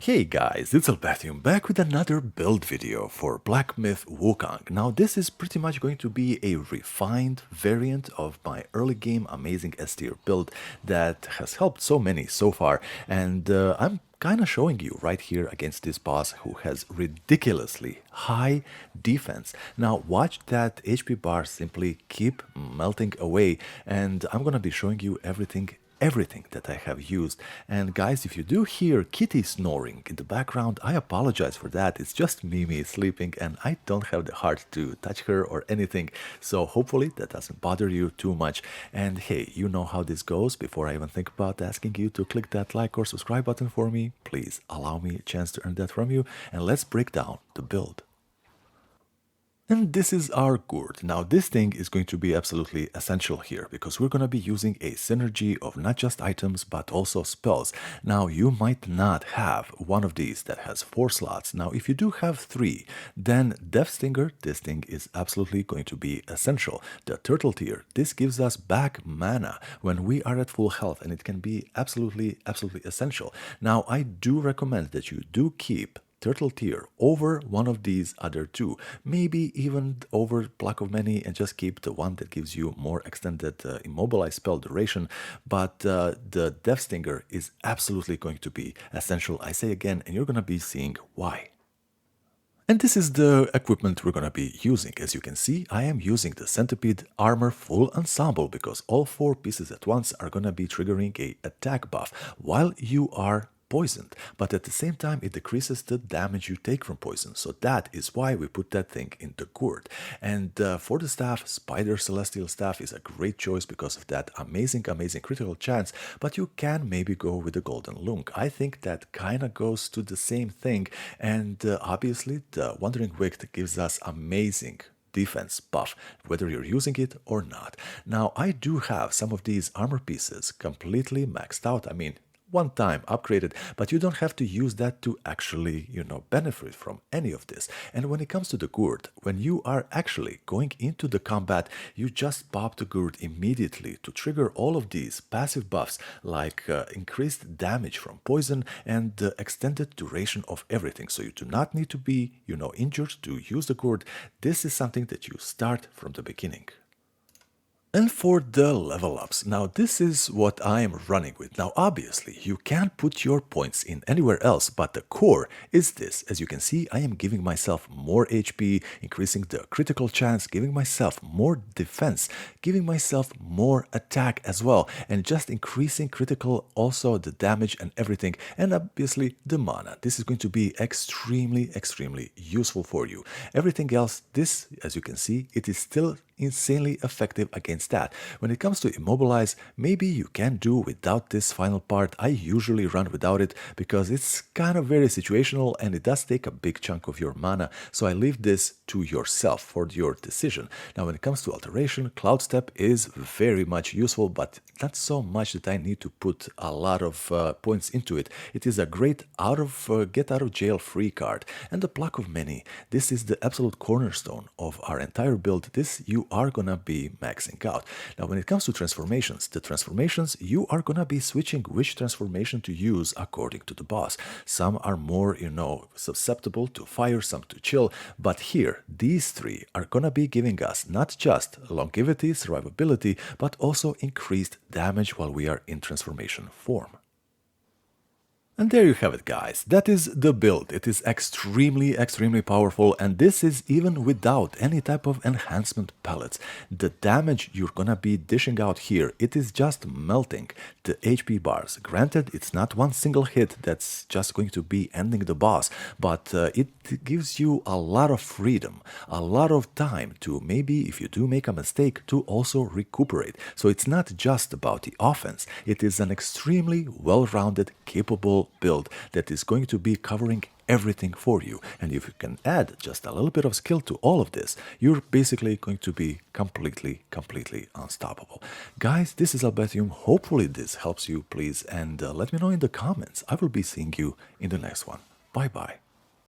Hey guys, it's Elbethium back with another build video for Black Myth Wukong. Now this is pretty much going to be a refined variant of my early game amazing S tier build that has helped so many so far, and I'm kind of showing you right here against this boss who has ridiculously high defense. Now watch that HP bar simply keep melting away, and I'm gonna be showing you everything that I have used. And guys, if you do hear Kitty snoring in the background, I apologize for that. It's just Mimi sleeping and I don't have the heart to touch her or anything, so hopefully that doesn't bother you too much. And hey, you know how this goes. Before I even think about asking you to click that like or subscribe button for me, please allow me a chance to earn that from you, and let's break down the build. And this is our gourd. Now this thing is going to be absolutely essential here because we're going to be using a synergy of not just items but also spells. Now you might not have one of these that has 4 slots. Now if you do have 3, then Death Stinger, this thing is absolutely going to be essential. The turtle tier, this gives us back mana when we are at full health, and it can be absolutely essential. Now I do recommend that you do keep turtle tier over one of these other two, maybe even over Pluck of Many, and just keep the one that gives you more extended immobilized spell duration. But the Death Stinger is absolutely going to be essential, I say again, and you're going to be seeing why. And this is the equipment we're going to be using. As you can see, I am using the Centipede Armor Full Ensemble because all 4 pieces at once are going to be triggering a attack buff while you are poisoned, but at the same time it decreases the damage you take from poison, so that is why we put that thing in the gourd. And for the staff, Spider Celestial Staff is a great choice because of that amazing critical chance, but you can maybe go with the Golden Lung. I think that kinda goes to the same thing, and obviously the Wandering Wicked gives us amazing defense buff, whether you're using it or not. Now I do have some of these armor pieces completely maxed out. I mean, one time upgraded, but you don't have to use that to actually, benefit from any of this. And when it comes to the gourd, when you are actually going into the combat, you just pop the gourd immediately to trigger all of these passive buffs like increased damage from poison and the extended duration of everything. So you do not need to be, injured to use the gourd. This is something that you start from the beginning. And for the level ups, now this is what I am running with. Now obviously you can't put your points in anywhere else, but the core is this. As you can see, I am giving myself more HP, increasing the critical chance, giving myself more defense, giving myself more attack as well, and just increasing critical, also the damage and everything, and obviously the mana. This is going to be extremely useful for you. Everything else, this, as you can see, it is still insanely effective against that. When it comes to immobilize, maybe you can do without this final part. I usually run without it because it's kind of very situational and it does take a big chunk of your mana, so I leave this to yourself for your decision. Now when it comes to alteration, Cloud Step is very much useful, but not so much that I need to put a lot of points into it. It is a great get out of jail free card. And the Pluck of Many, this is the absolute cornerstone of our entire build. This you are gonna be maxing out. Now when it comes to transformations, the transformations, you are gonna be switching which transformation to use according to the boss. Some are more, susceptible to fire, some to chill, but here these 3 are gonna be giving us not just longevity, survivability, but also increased damage while we are in transformation form. And there you have it, guys. That is the build. It is extremely powerful, and this is even without any type of enhancement pellets. The damage you're gonna be dishing out here, it is just melting the HP bars. Granted, it's not one single hit that's just going to be ending the boss, but it gives you a lot of freedom, a lot of time to maybe, if you do make a mistake, to also recuperate. So it's not just about the offense. It is an extremely well-rounded, capable build that is going to be covering everything for you. And if you can add just a little bit of skill to all of this, you're basically going to be completely unstoppable. Guys, this is Elbethium. Hopefully this helps you, please, and let me know in the comments. I will be seeing you in the next one. Bye bye.